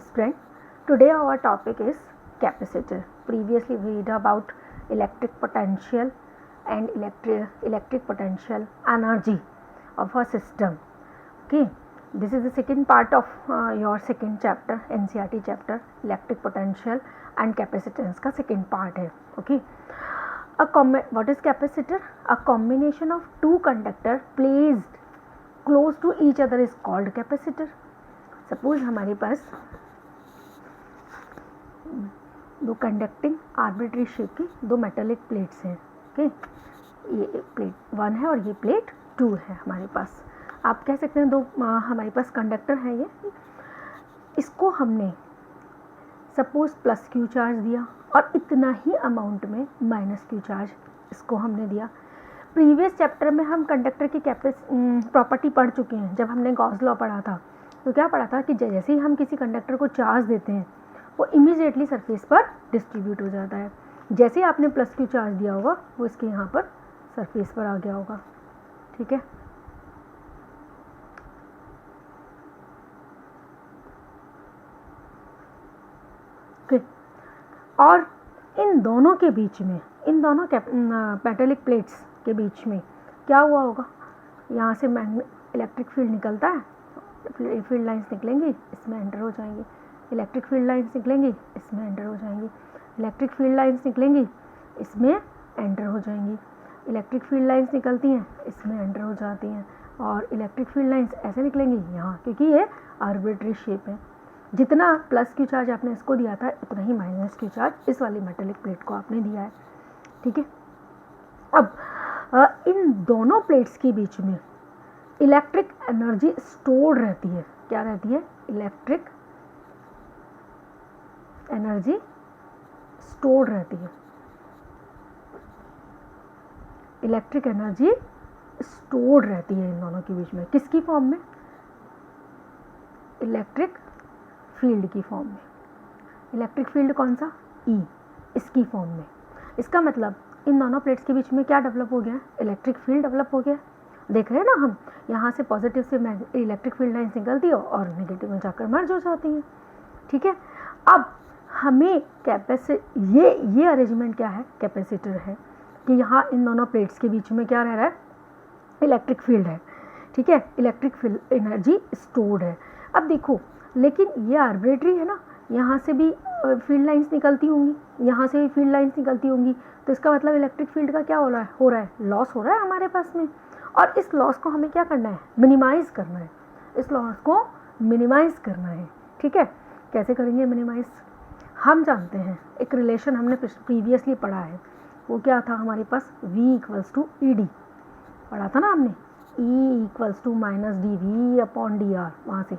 Strength. Today our topic is capacitor. Previously we read about electric potential and electric potential energy of a system. Okay, this is the second part of your second chapter, NCERT chapter, electric potential and capacitance का second part है. Okay, what is capacitor? A combination of two conductor placed close to each other is called capacitor. Suppose हमारे पास दो conducting arbitrary shape की दो metallic plates हैं. Okay, ये plate 1 है और ये प्लेट 2 है हमारे पास. आप कह सकते हैं दो हमारे पास कंडक्टर है. ये इसको हमने सपोज प्लस क्यू चार्ज दिया और इतना ही अमाउंट में माइनस क्यू चार्ज इसको हमने दिया. प्रीवियस चैप्टर में हम कंडक्टर की प्रॉपर्टी पढ़ चुके हैं. जब हमने गॉस लॉ पढ़ा था तो क्या पढ़ा था कि जैसे ही हम किसी कंडक्टर को चार्ज देते हैं वो इमीडिएटली सरफेस पर डिस्ट्रीब्यूट हो जाता है. जैसे ही आपने प्लस क्यू चार्ज दिया होगा वो इसके यहाँ पर सरफेस पर आ गया होगा. ठीक है, और इन दोनों के बीच में, इन दोनों मेटालिक प्लेट्स के बीच में क्या हुआ होगा? यहाँ से इलेक्ट्रिक फील्ड निकलता है, फील्ड लाइंस निकलेंगी, इसमें एंटर हो जाएंगी. इलेक्ट्रिक फील्ड लाइंस निकलेंगी, इसमें एंटर हो जाएंगी. इलेक्ट्रिक फील्ड लाइंस निकलेंगी, इसमें एंटर हो जाएंगी. इलेक्ट्रिक फील्ड लाइंस निकलती हैं, इसमें एंटर हो जाती हैं. और इलेक्ट्रिक फील्ड लाइंस ऐसे निकलेंगी यहाँ, क्योंकि ये आर्बिट्री शेप है. जितना प्लस क्यू चार्ज आपने इसको दिया था उतना ही माइनस क्यू चार्ज इस वाली मेटालिक प्लेट को आपने दिया है. ठीक है, अब इन दोनों प्लेट्स के बीच में इलेक्ट्रिक एनर्जी स्टोर्ड रहती है. क्या रहती है? इलेक्ट्रिक एनर्जी स्टोर्ड रहती है. इलेक्ट्रिक एनर्जी स्टोर्ड रहती है इन दोनों के बीच में. किसकी फॉर्म में? इलेक्ट्रिक फील्ड की फॉर्म में. इलेक्ट्रिक फील्ड कौन सा? E, इसकी फॉर्म में. इसका मतलब इन दोनों प्लेट्स के बीच में क्या डेवलप हो गया? इलेक्ट्रिक फील्ड डेवलप हो गया. देख रहे हैं ना हम, यहाँ से पॉजिटिव से इलेक्ट्रिक फील्ड लाइन्स निकलती है और नेगेटिव में जाकर मर्ज हो जाती हैं. ठीक है, अब हमें ये अरेंजमेंट क्या है? कैपेसिटर है कि यहाँ इन दोनों प्लेट्स के बीच में क्या रह रहा है? इलेक्ट्रिक फील्ड है. ठीक है, इलेक्ट्रिक फील्ड एनर्जी स्टोर्ड है. अब देखो, लेकिन ये आर्बिट्री है ना, यहाँ से भी फील्ड लाइंस निकलती होंगी, यहाँ से भी फील्ड लाइंस निकलती होंगी. तो इसका मतलब इलेक्ट्रिक फील्ड का क्या हो रहा है? लॉस हो रहा है हमारे पास में. और इस लॉस को हमें क्या करना है? मिनिमाइज करना है. इस लॉस को मिनिमाइज करना है. ठीक है, कैसे करेंगे मिनिमाइज? हम जानते हैं, एक रिलेशन हमने प्रीवियसली पढ़ा है. वो क्या था हमारे पास? V = ED पढ़ा था ना हमने. E = -dV/dr. वहाँ से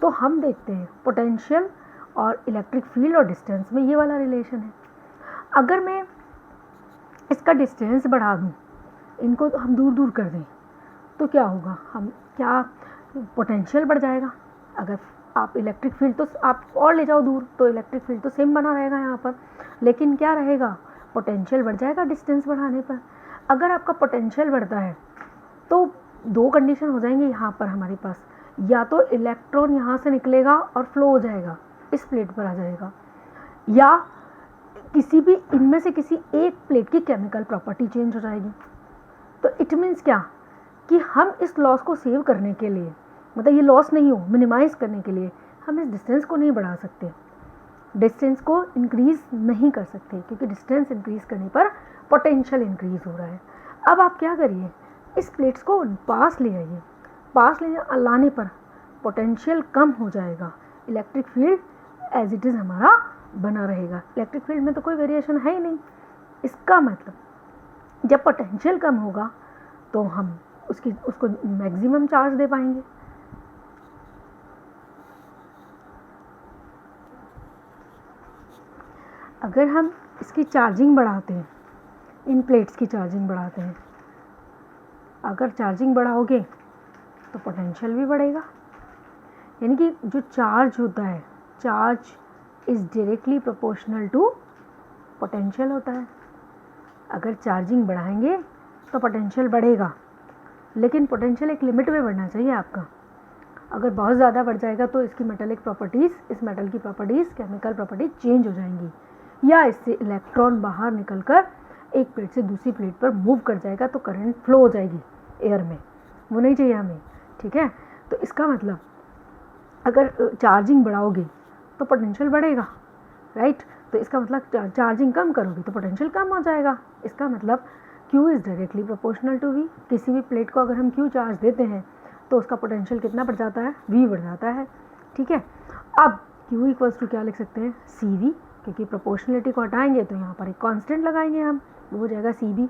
तो हम देखते हैं पोटेंशियल और इलेक्ट्रिक फील्ड और डिस्टेंस में ये वाला रिलेशन है. अगर मैं इसका डिस्टेंस बढ़ा दूँ, इनको हम दूर दूर कर दें, तो क्या होगा? हम क्या पोटेंशियल बढ़ जाएगा. अगर आप इलेक्ट्रिक फील्ड तो आप और ले जाओ दूर तो इलेक्ट्रिक फील्ड तो सेम बना रहेगा यहाँ पर, लेकिन क्या रहेगा? पोटेंशियल बढ़ जाएगा डिस्टेंस बढ़ाने पर. अगर आपका पोटेंशियल बढ़ता है तो दो कंडीशन हो जाएंगी यहाँ पर हमारे पास. या तो इलेक्ट्रॉन यहाँ से निकलेगा और फ्लो हो जाएगा, इस प्लेट पर आ जाएगा, या किसी भी इनमें से किसी एक प्लेट की केमिकल प्रॉपर्टी चेंज हो जाएगी. तो इट मीन्स क्या कि हम इस लॉस को सेव करने के लिए, मतलब ये लॉस नहीं हो, मिनिमाइज करने के लिए हम इस डिस्टेंस को नहीं बढ़ा सकते, डिस्टेंस को इंक्रीज नहीं कर सकते, क्योंकि डिस्टेंस इंक्रीज करने पर पोटेंशियल इंक्रीज हो रहा है. अब आप क्या करिए? इस प्लेट्स को पास ले आइए. पास लाने पर पोटेंशियल कम हो जाएगा, electric field as it is हमारा बना रहेगा. इलेक्ट्रिक फील्ड में तो कोई वेरिएशन है ही नहीं. इसका मतलब जब पोटेंशियल कम होगा तो हम उसको मैक्सिमम चार्ज दे पाएंगे. अगर हम इसकी चार्जिंग बढ़ाते हैं, इन प्लेट्स की चार्जिंग बढ़ाते हैं, अगर चार्जिंग बढ़ाओगे तो पोटेंशियल भी बढ़ेगा. यानी कि जो चार्ज होता है, charge is directly proportional to potential होता है. अगर चार्जिंग बढ़ाएंगे तो पोटेंशियल बढ़ेगा, लेकिन पोटेंशियल एक लिमिट में बढ़ना चाहिए आपका. अगर बहुत ज़्यादा बढ़ जाएगा तो इसकी मेटेलिक प्रॉपर्टीज़, इस मेटल की प्रॉपर्टीज़, केमिकल प्रॉपर्टीज चेंज हो जाएंगी, या इससे इलेक्ट्रॉन बाहर निकलकर एक प्लेट से दूसरी प्लेट पर मूव कर जाएगा तो करंट फ्लो हो जाएगी एयर में, वो नहीं चाहिए हमें, ठीक है। तो इसका मतलब अगर चार्जिंग बढ़ाओगे तो पोटेंशियल बढ़ेगा, राइट। तो इसका मतलब चार्जिंग कम करोगे तो पोटेंशियल कम हो जाएगा। इसका मतलब Q is directly proportional to V। किसी भी प्लेट को अगर हम Q चार्ज देते हैं तो उसका पोटेंशियल कितना बढ़ जाता है, V बढ़ जाता है, ठीक है। अब Q इक्वल्स टू क्या लिख सकते हैं, CV, क्योंकि प्रोपोर्शनलिटी को हटाएंगे तो यहाँ पर एक कांस्टेंट लगाएंगे हम, वो हो जाएगा CV,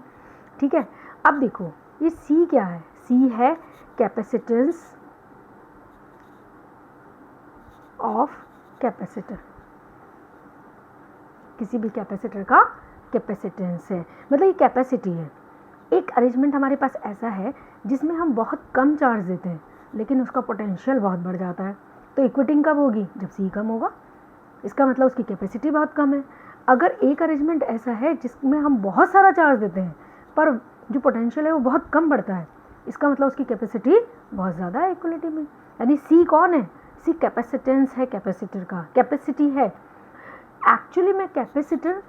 ठीक है। अब देखो ये C क्या है, C है कैपेसिटेंस ऑफ कैपेसिटर, किसी भी कैपेसिटर का कैपेसिटेंस है, मतलब ये कैपेसिटी है। एक अरेंजमेंट हमारे पास ऐसा है जिसमें हम बहुत कम चार्ज देते हैं लेकिन उसका पोटेंशियल बहुत बढ़ जाता है, तो इक्विटिंग कब होगी, जब C कम होगा। इसका मतलब उसकी कैपेसिटी बहुत कम है। अगर एक अरेंजमेंट ऐसा है जिसमें हम बहुत सारा चार्ज देते हैं पर जो पोटेंशियल है वो बहुत कम बढ़ता है, इसका मतलब उसकी कैपेसिटी बहुत ज़्यादा है इक्वलिटी में। यानी C कौन है, C कैपेसिटेंस है कैपेसिटर का, कैपेसिटी है। एक्चुअली में कैपेसिटर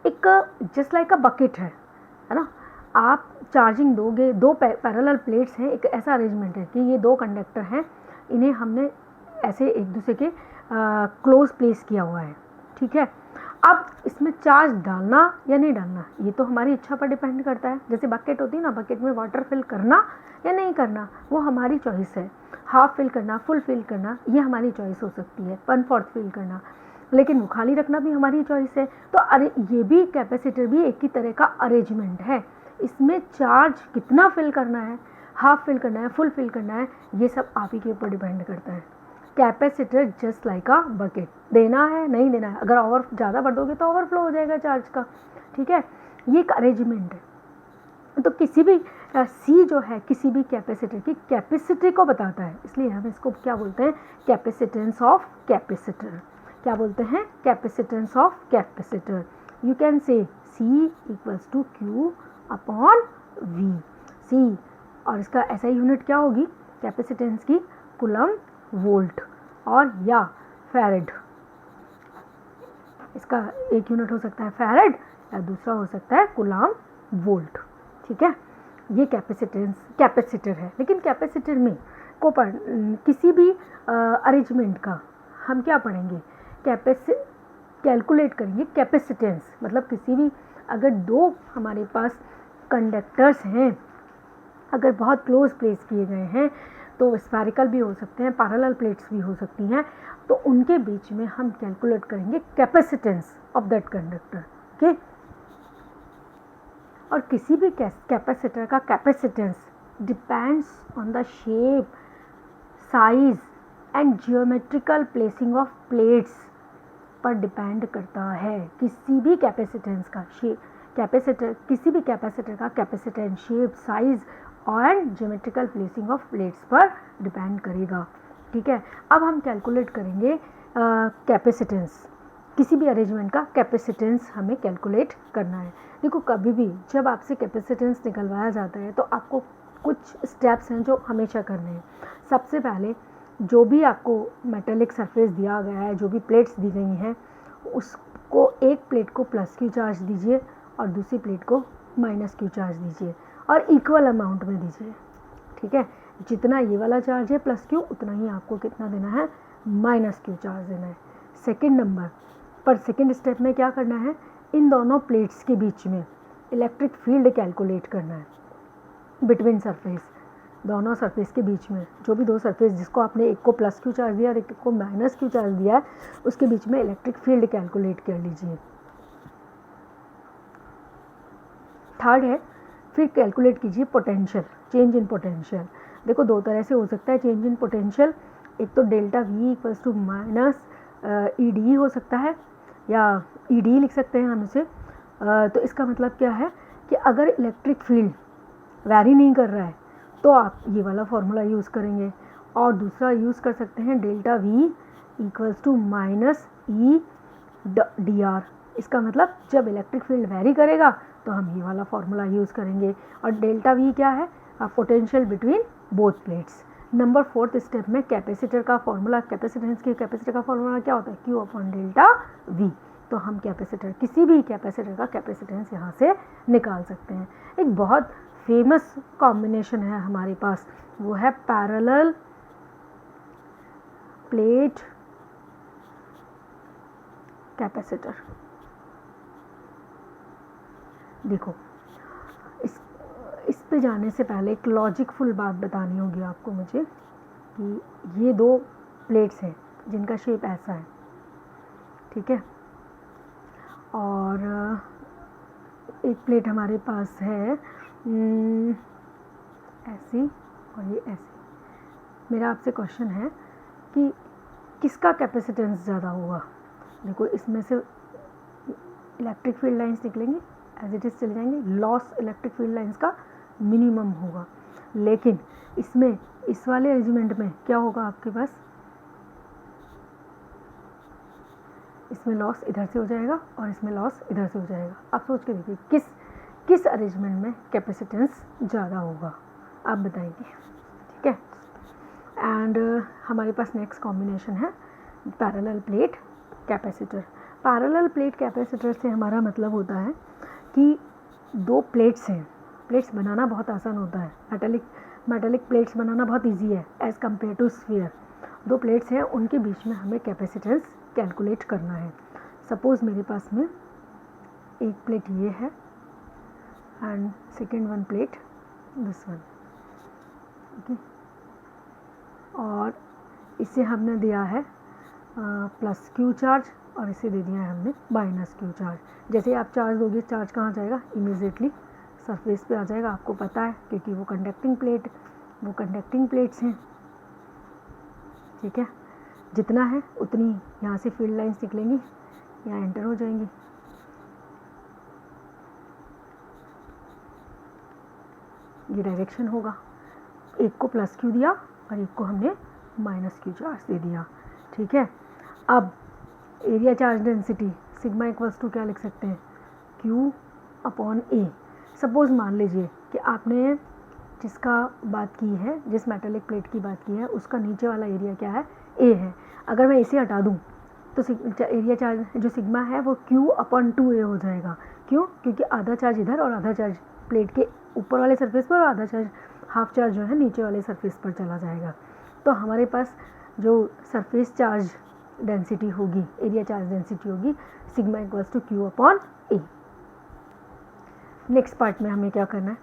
एक जस्ट लाइक अ बकेट है ना। आप चार्जिंग दोगे, दो पैरेलल प्लेट्स हैं, एक ऐसा अरेंजमेंट है कि ये दो कंडक्टर हैं, इन्हें हमने ऐसे एक दूसरे के क्लोज प्लेस किया हुआ है, ठीक है। अब इसमें चार्ज डालना या नहीं डालना ये तो हमारी इच्छा पर डिपेंड करता है। जैसे बकेट होती है ना, बकेट में वाटर फिल करना या नहीं करना वो हमारी चॉइस है। हाफ फिल करना, फुल फिल करना ये हमारी चॉइस हो सकती है, 1/4 फिल करना, लेकिन वो खाली रखना भी हमारी चॉइस है। तो अरे ये भी कैपेसिटर भी एक ही तरह का अरेंजमेंट है। इसमें चार्ज कितना फिल करना है, हाफ फिल करना है, फुल फिल करना है, ये सब आप ही के ऊपर डिपेंड करता है। Capacitor just like a bucket, देना है नहीं देना है, अगर ओवर ज़्यादा बढ़ दोगे तो ओवरफ्लो हो जाएगा चार्ज का, ठीक है। ये एक अरेंजमेंट है। तो किसी भी C जो है किसी भी कैपेसिटर की कैपेसिटी को बताता है, इसलिए हम इसको क्या बोलते हैं, कैपेसिटेंस ऑफ कैपेसिटर। क्या बोलते हैं, capacitance of capacitor. You can say C equals to Q upon V। C और इसका SI यूनिट क्या होगी कैपेसिटेंस की, कूलम वोल्ट और या फैरेड। इसका एक यूनिट हो सकता है फैरेड या दूसरा हो सकता है कूलम वोल्ट, ठीक है। ये कैपेसिटर है। लेकिन कैपेसिटर में को किसी भी अरेंजमेंट का हम क्या पढ़ेंगे, कैलकुलेट करेंगे कैपेसिटेंस। मतलब किसी भी अगर दो हमारे पास कंडक्टर्स हैं, अगर बहुत क्लोज प्लेस किए गए हैं तो स्फेरिकल भी हो सकते हैं, पैरेलल प्लेट्स भी हो सकती हैं, तो उनके बीच में हम कैलकुलेट करेंगे capacitance of that conductor, okay. और किसी भी कैपेसिटर का capacitance depends on the shape, size and geometrical placing of plates पर डिपेंड करता है। किसी भी कैपेसिटेंस का किसी भी कैपेसिटर का capacitance shape, size and geometrical placing of plates पर डिपेंड करेगा, ठीक है। अब हम कैलकुलेट करेंगे कैपेसिटेंस, किसी भी अरेंजमेंट का कैपेसिटेंस हमें कैलकुलेट करना है। देखो कभी भी जब आपसे कैपेसिटेंस निकलवाया जाता है तो आपको कुछ स्टेप्स हैं जो हमेशा करने हैं। सबसे पहले जो भी आपको मेटेलिक सरफेस दिया गया है, जो भी प्लेट्स दी गई हैं, उसको एक प्लेट को +Q चार्ज दीजिए और दूसरी प्लेट को -Q चार्ज दीजिए और इक्वल अमाउंट में दीजिए, ठीक है। जितना ये वाला चार्ज है +Q उतना ही आपको कितना देना है, -Q चार्ज देना है। सेकेंड नंबर पर सेकेंड स्टेप में क्या करना है, इन दोनों प्लेट्स के बीच में इलेक्ट्रिक फील्ड कैलकुलेट करना है बिटवीन सरफेस, दोनों सरफेस के बीच में जो भी दो सरफेस जिसको आपने एक को +Q चार्ज दिया और एक को -Q चार्ज दिया है उसके बीच में इलेक्ट्रिक फील्ड कैलकुलेट कर लीजिए। थर्ड है फिर कैलकुलेट कीजिए पोटेंशियल, चेंज इन पोटेंशियल। देखो दो तरह से हो सकता है चेंज इन पोटेंशियल, एक तो delta V equals to -ED हो सकता है या ED लिख सकते हैं हम इसे। तो इसका मतलब क्या है कि अगर इलेक्ट्रिक फील्ड वैरी नहीं कर रहा है तो आप ये वाला फॉर्मूला यूज़ करेंगे, और दूसरा यूज़ कर सकते हैं delta V equals to -EDR। इसका मतलब जब इलेक्ट्रिक फील्ड वैरी करेगा तो हम ये वाला फॉर्मूला यूज़ करेंगे। और डेल्टा V क्या है, potential between both plates. Number 4th step में कैपेसिटर का फॉर्मूला, कैपेसिटेंस की कैपेसिटर का फॉर्मूला क्या होता है, Q अपॉन डेल्टा V। तो हम कैपेसिटर, किसी भी कैपेसिटर का कैपेसिटेंस यहाँ से निकाल सकते हैं। एक बहुत फेमस कॉम्बिनेशन है हमारे पास, वो है पैरेलल प्लेट कैपेसिटर। देखो, इस पे जाने से पहले एक लॉजिकफुल बात बतानी होगी आपको मुझे कि ये दो प्लेट्स हैं जिनका शेप ऐसा है, ठीक है, और एक प्लेट हमारे पास है ऐसी और ये ऐसी। मेरा आपसे क्वेश्चन है कि किसका कैपेसिटेंस ज़्यादा होगा। देखो, इसमें से इलेक्ट्रिक फील्ड लाइंस निकलेंगी, एज इट इज़ चले जाएंगे, लॉस इलेक्ट्रिक फील्ड लाइंस का मिनिमम होगा। लेकिन इसमें, इस वाले अरेंजमेंट में क्या होगा आपके पास, इसमें लॉस इधर से हो जाएगा और इसमें लॉस इधर से हो जाएगा। आप सोच के देखिए किस अरेंजमेंट में कैपेसिटेंस ज़्यादा होगा, आप बताएंगे, ठीक है। एंड हमारे पास नेक्स्ट कॉम्बिनेशन है parallel plate capacitor. Parallel plate capacitor से हमारा मतलब होता है कि दो प्लेट्स हैं, प्लेट्स बनाना बहुत आसान होता है, मेटेलिक प्लेट्स बनाना बहुत इजी है एज़ कम्पेयर टू स्फीयर। दो प्लेट्स हैं, उनके बीच में हमें कैपेसिटेंस कैलकुलेट करना है। सपोज़ मेरे पास में एक प्लेट ये है and second one plate this one, okay, और इसे हमने दिया है प्लस क्यू चार्ज और इसे दे दिया है हमने माइनस क्यू चार्ज। जैसे आप चार्ज दोगे, चार्ज कहाँ जाएगा, इमीडिएटली सरफेस पे आ जाएगा, आपको पता है, क्योंकि वो कंडक्टिंग प्लेट्स हैं, ठीक है। जितना है उतनी यहाँ से फील्ड लाइंस निकलेंगी, यहाँ एंटर हो जाएंगी। ये डायरेक्शन होगा, एक को प्लस क्यू दिया और एक को हमने माइनस क्यू चार्ज दे दिया, ठीक है। अब area charge density sigma equals to क्या लिख सकते हैं, Q अपॉन A। सपोज़ मान लीजिए कि आपने जिसका बात की है, जिस मेटेलिक प्लेट की बात की है, उसका नीचे वाला एरिया क्या है, A है। अगर मैं इसे हटा दूँ तो एरिया चार्ज जो सिग्मा है वो Q अपॉन 2A हो जाएगा। क्यों? क्योंकि आधा चार्ज इधर और आधा चार्ज प्लेट के ऊपर वाले सरफेस पर और आधा चार्ज, हाफ चार्ज जो है नीचे वाले सरफेस पर चला जाएगा। तो हमारे पास जो सरफेस चार्ज डेंसिटी होगी, एरिया चार्ज डेंसिटी होगी, sigma equals to Q upon A। Next part में हमें क्या करना है,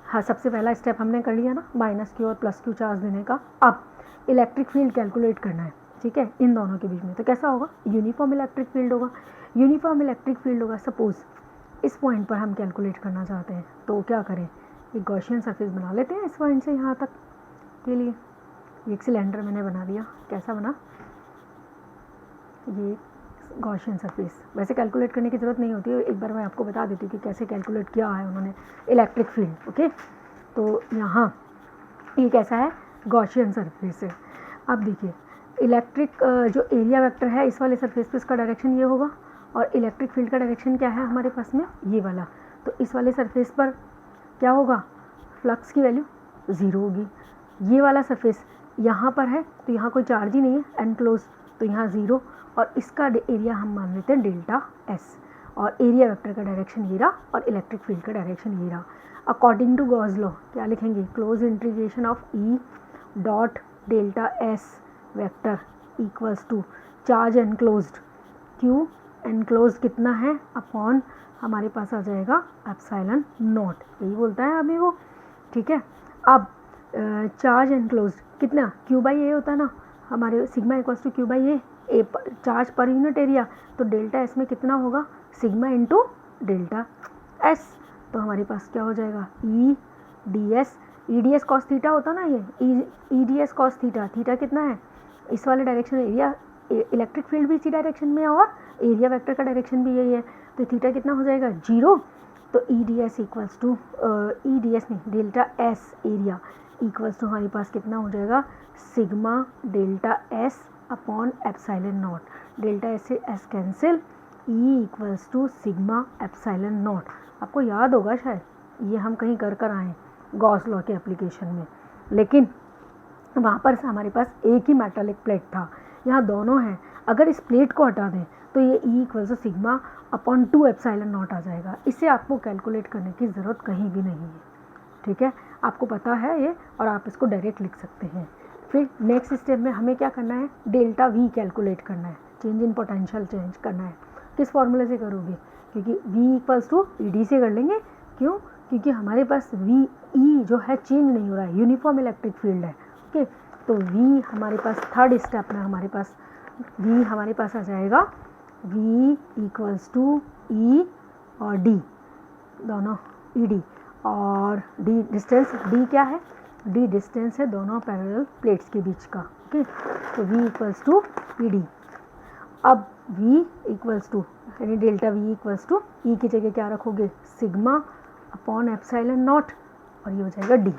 हाँ, सबसे पहला स्टेप हमने कर लिया ना, माइनस क्यू और प्लस क्यू चार्ज देने का। अब इलेक्ट्रिक फील्ड कैलकुलेट करना है, ठीक है, इन दोनों के बीच में। तो कैसा होगा, यूनिफॉर्म इलेक्ट्रिक फील्ड होगा। यूनिफॉर्म इलेक्ट्रिक फील्ड होगा, सपोज इस पॉइंट पर हम कैलकुलेट करना चाहते हैं, तो क्या करें, एक गॉसियन सरफेस बना लेते हैं इस पॉइंट से यहाँ तक के लिए। एक सिलेंडर मैंने बना दिया, कैसा बना, ये गॉसियन सरफेस। वैसे कैलकुलेट करने की ज़रूरत नहीं होती है, एक बार मैं आपको बता देती हूँ कि कैसे कैलकुलेट किया है उन्होंने इलेक्ट्रिक फील्ड, ओके। तो यहाँ ये कैसा है, गॉसियन सरफेस है। अब देखिए, इलेक्ट्रिक जो एरिया वेक्टर है इस वाले सरफेस पे, इसका डायरेक्शन ये होगा, और इलेक्ट्रिक फील्ड का डायरेक्शन क्या है हमारे पास में, ये वाला। तो इस वाले सरफेस पर क्या होगा, फ्लक्स की वैल्यू 0 होगी। ये वाला सरफेस यहाँ पर है तो यहाँ कोई चार्ज ही नहीं है, एनक्लोज, तो यहाँ 0, और इसका एरिया हम मान लेते हैं डेल्टा S, और एरिया वेक्टर का डायरेक्शन ये रहा और इलेक्ट्रिक फील्ड का डायरेक्शन ये रहा। अकॉर्डिंग टू गॉस लॉ क्या लिखेंगे, close integration of E dot delta S vector equals to charge enclosed, Q enclose कितना है अपॉन हमारे पास आ जाएगा एप्सिलॉन नॉट, यही बोलता है अभी वो, ठीक है। अब चार्ज एनक्लोज्ड कितना, Q बाई A होता है ना, हमारे sigma equals to Q by A, charge पर यूनिट एरिया, तो डेल्टा S में कितना होगा, सिग्मा इंटू डेल्टा S। तो हमारे पास क्या हो जाएगा, EDS कॉस थीटा होता ना, ये EDS कॉस थीटा, थीटा कितना है, इस वाले डायरेक्शन, एरिया इलेक्ट्रिक फील्ड भी इसी डायरेक्शन में है और एरिया वेक्टर का डायरेक्शन भी यही है, तो थीटा कितना हो जाएगा, 0। तो EDS इक्वल्स टू EDS नहीं, delta S area equals to हमारे पास कितना हो जाएगा, sigma delta S upon epsilon naught. Delta S से S cancel, E equals to sigma epsilon naught. आपको याद होगा शायद, ये हम कहीं कर आए गॉस लॉ के एप्लीकेशन में, लेकिन वहाँ पर हमारे पास एक ही मेटालिक प्लेट था, यहाँ दोनों हैं। अगर इस प्लेट को हटा दें तो ये E equals to sigma upon 2 epsilon nought आ जाएगा। इसे आपको कैलकुलेट करने की ज़रूरत कहीं भी नहीं है, ठीक है, आपको पता है ये और आप इसको डायरेक्ट लिख सकते हैं। फिर नेक्स्ट स्टेप में हमें क्या करना है, डेल्टा V कैलकुलेट करना है, चेंज इन पोटेंशियल चेंज करना है। किस फॉर्मूले से करोगे, क्योंकि V इक्वल्स टू ED से कर लेंगे। क्यों, क्योंकि हमारे पास E जो है चेंज नहीं हो रहा है, यूनिफॉर्म इलेक्ट्रिक फील्ड है। ओके, तो V हमारे पास थर्ड स्टेप में हमारे पास V हमारे पास आ जाएगा V इक्वल्स टू E और D, दोनों ED और D डिस्टेंस, D क्या है, D डिस्टेंस है दोनों पैरेलल प्लेट्स के बीच का। ओके, तो V इक्वल्स टू ED। अब V इक्वल्स टू यानी delta V equals to E की जगह क्या रखोगे, सिग्मा अपॉन एप्सिलॉन नॉट, और ये हो जाएगा D।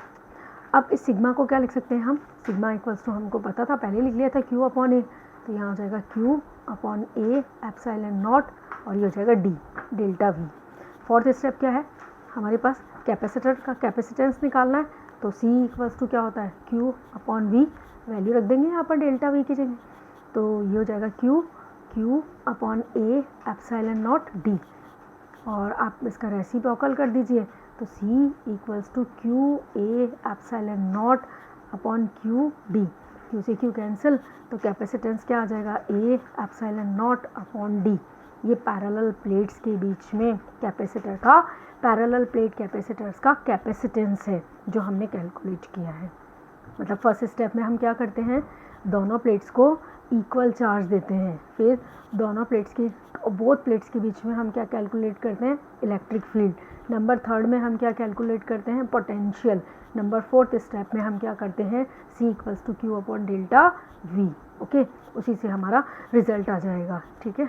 अब इस सिग्मा को क्या लिख सकते हैं हम, सिग्मा इक्वल्स टू हमको पता था, पहले लिख लिया था Q अपॉन A, तो यहाँ हो जाएगा Q upon A epsilon not, और ये हो जाएगा D delta V। Fourth step क्या है, हमारे पास कैपेसिटर का कैपेसिटेंस निकालना है, तो C इक्वल्स टू क्या होता है, Q अपॉन V, वैल्यू रख देंगे यहाँ पर डेल्टा V की जगह, तो ये हो जाएगा Q upon A epsilon naught D, और आप इसका रेसिप्रोकल कर दीजिए, तो C equals to Q A epsilon naught upon Q D, Q से Q कैंसिल, तो कैपेसिटेंस क्या आ जाएगा, A epsilon naught upon D। ये पैरेलल प्लेट्स के बीच में कैपेसिटर का, पैरेलल प्लेट कैपेसिटर्स का कैपेसिटेंस है जो हमने कैलकुलेट किया है। मतलब फर्स्ट स्टेप में हम क्या करते हैं, दोनों प्लेट्स को इक्वल चार्ज देते हैं, फिर दोनों प्लेट्स की बोथ प्लेट्स के बीच में हम क्या कैलकुलेट करते हैं, इलेक्ट्रिक फील्ड। नंबर थर्ड में हम क्या कैलकुलेट करते हैं, पोटेंशियल। नंबर फोर्थ स्टेप में हम क्या करते हैं, C equals to Q upon delta V। Okay, उसी से हमारा रिजल्ट आ जाएगा, ठीक है।